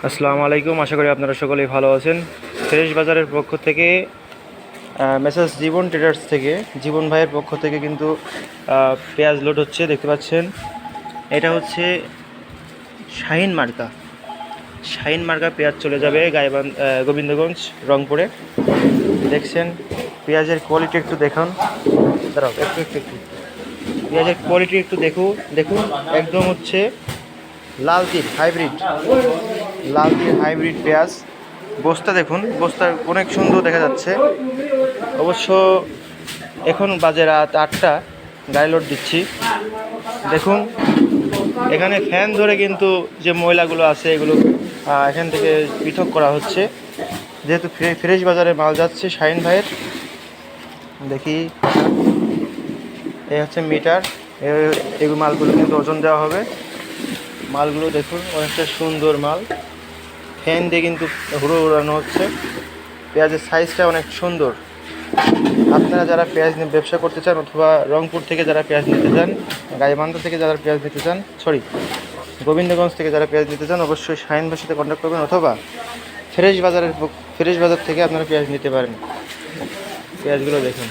আসসালামু আলাইকুম, আশা করি আপনারা সকলেই ভালো আছেন। ফ্রেশ বাজারের পক্ষ থেকে মেসেজ জীবন ট্রেডার্স থেকে জীবন ভাইয়ের পক্ষ থেকে কিন্তু পেঁয়াজ লোড হচ্ছে, দেখতে পাচ্ছেন। এটা হচ্ছে শাহিন মার্কা পেঁয়াজ চলে যাবে গোবিন্দগঞ্জ রংপুরে। দেখছেন পেঁয়াজের কোয়ালিটি একটু দেখুন, দাঁড়াও একটু পেঁয়াজের কোয়ালিটি একটু দেখুন একদম হচ্ছে লাল তীর হাইব্রিড পেঁয়াজ। বস্তা দেখুন, বস্তা অনেক সুন্দর দেখা যাচ্ছে। অবশ্য এখন বাজে রাত 8টা, গাড়ি লোড দিচ্ছি। দেখুন এখানে ফ্যান ধরে কিন্তু যে ময়লাগুলো আছে এগুলো এখান থেকে পৃথক করা হচ্ছে, যেহেতু ফ্রেশ বাজারে মাল যাচ্ছে শাহিন ভাইয়ের। দেখি এই হচ্ছে মিটার, এগুলো মালগুলো কিন্তু ওজন দেওয়া হবে। মালগুলো দেখুন অনেকটা সুন্দর মাল, ফ্যান দিয়ে কিন্তু হুড়ো উড়ানো হচ্ছে। পেঁয়াজের সাইজটা অনেক সুন্দর। আপনারা যারা পেঁয়াজ নিয়ে ব্যবসা করতে চান অথবা রংপুর থেকে যারা পেঁয়াজ নিতে চান, গাইবান্ধা থেকে যারা পেঁয়াজ নিতে চান, গোবিন্দগঞ্জ থেকে যারা পেঁয়াজ নিতে চান, অবশ্যই শাহিন ভাইয়ের সাথে কন্ট্যাক্ট করবেন, অথবা ফ্রেশ বাজার থেকে আপনারা পেঁয়াজ নিতে পারেন। পেঁয়াজগুলো দেখুন।